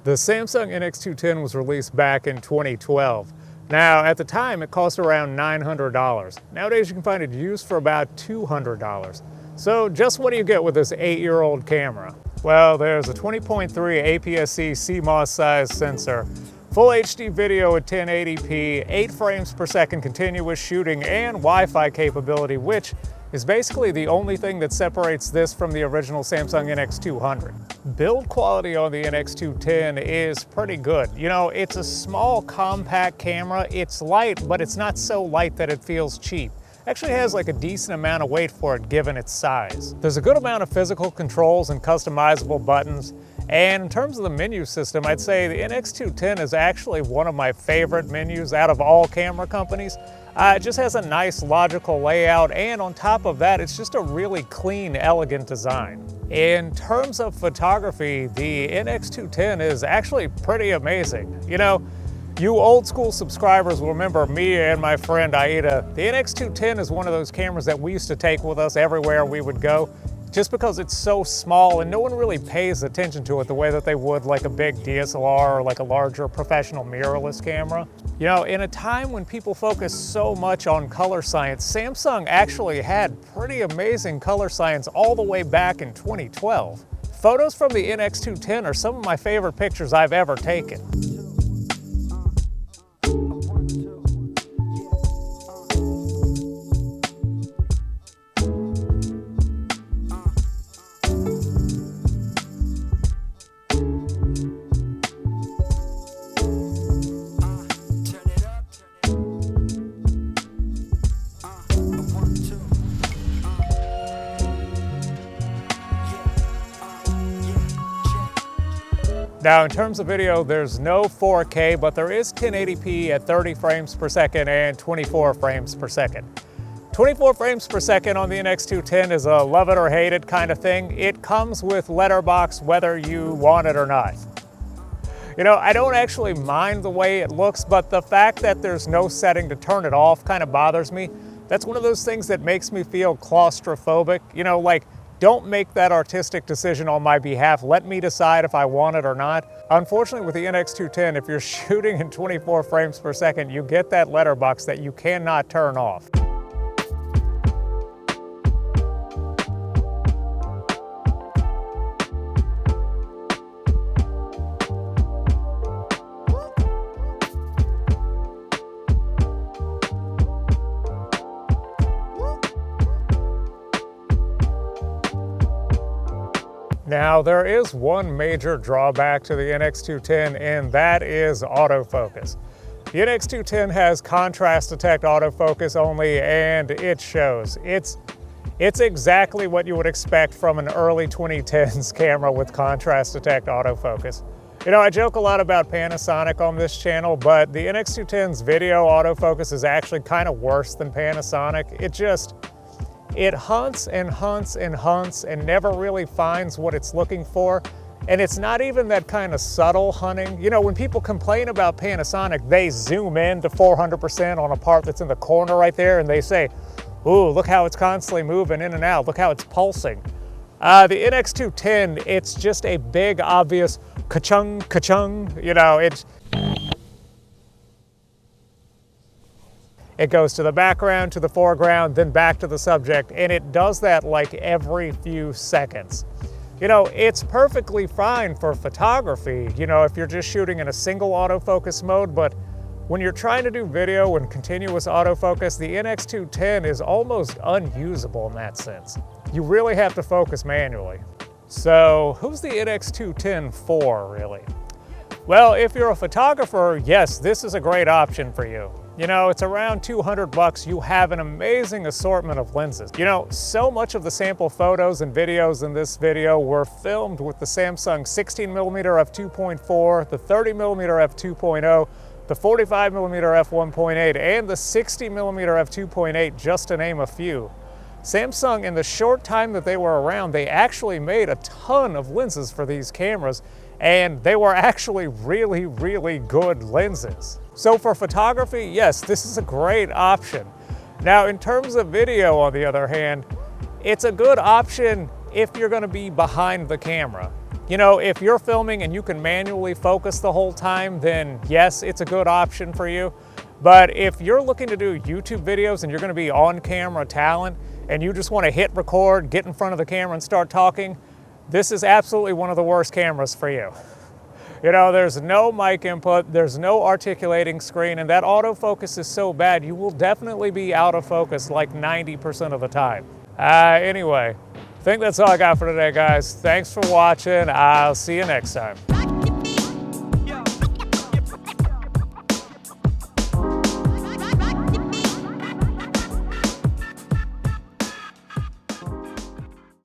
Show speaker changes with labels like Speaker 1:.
Speaker 1: The Samsung NX210 was released back in 2012. Now, at the time, it cost around $900. Nowadays, you can find it used for about $200. So just what do you get with this 8-year-old camera? Well, there's a 20.3 APS-C CMOS size sensor, full HD video at 1080p, 8 frames per second continuous shooting, and Wi-Fi capability, which is basically the only thing that separates this from the original Samsung NX200. Build quality on the NX210 is pretty good. You know, it's a small, compact camera. It's light, but it's not so light that it feels cheap. Actually has like a decent amount of weight for it given its size. There's a good amount of physical controls and customizable buttons. And in terms of the menu system, I'd say the NX210 is actually one of my favorite menus out of all camera companies. It just has a nice logical layout, and on top of that, it's just a really clean, elegant design. In terms of photography, the NX210 is actually pretty amazing. You know, you old school subscribers will remember me and my friend Aida. The NX210 is one of those cameras that we used to take with us everywhere we would go, just because it's so small and no one really pays attention to it the way that they would like a big DSLR or like a larger professional mirrorless camera. You know, in a time when people focus so much on color science, Samsung actually had pretty amazing color science all the way back in 2012. Photos from the NX210 are some of my favorite pictures I've ever taken. Now, in terms of video, there's no 4K, but there is 1080p at 30 frames per second and 24 frames per second. 24 frames per second on the NX210 is a love it or hate it kind of thing. It comes with letterbox whether you want it or not. You know, I don't actually mind the way it looks, but the fact that there's no setting to turn it off kind of bothers me. That's one of those things that makes me feel claustrophobic. You know, like, don't make that artistic decision on my behalf. Let me decide if I want it or not. Unfortunately, with the NX210, if you're shooting in 24 frames per second, you get that letterbox that you cannot turn off. Now, there is one major drawback to the NX210, and that is autofocus. The NX210 has contrast detect autofocus only, and it shows. It's exactly what you would expect from an early 2010s camera with contrast detect autofocus. You know, I joke a lot about Panasonic on this channel, but the NX210's video autofocus is actually kind of worse than Panasonic. It hunts and hunts and hunts and never really finds what it's looking for. And it's not even that kind of subtle hunting. You know, when people complain about Panasonic, they zoom in to 400% on a part that's in the corner right there and they say, ooh, look how it's constantly moving in and out. Look how it's pulsing. The NX210, it's just a big, obvious ka-chung, ka-chung. You know, It goes to the background, to the foreground, then back to the subject, and it does that like every few seconds. You know, it's perfectly fine for photography, you know, if you're just shooting in a single autofocus mode, but when you're trying to do video in continuous autofocus, the NX210 is almost unusable in that sense. You really have to focus manually. So, who's the NX210 for, really? Well, if you're a photographer, yes, this is a great option for you. You know, it's around 200 bucks. You have an amazing assortment of lenses. You know, so much of the sample photos and videos in this video were filmed with the Samsung 16mm f2.4, the 30mm f2.0, the 45mm f1.8, and the 60mm f2.8, just to name a few. Samsung, in the short time that they were around, they actually made a ton of lenses for these cameras, and they were actually really, really good lenses. So for photography, yes, this is a great option. Now, in terms of video, on the other hand, it's a good option if you're going to be behind the camera. You know, if you're filming and you can manually focus the whole time, then yes, it's a good option for you. But if you're looking to do YouTube videos and you're gonna be on camera talent and you just wanna hit record, get in front of the camera and start talking, this is absolutely one of the worst cameras for you. You know, there's no mic input, there's no articulating screen, and that autofocus is so bad, you will definitely be out of focus like 90% of the time. Anyway, I think that's all I got for today, guys. Thanks for watching. I'll see you next time.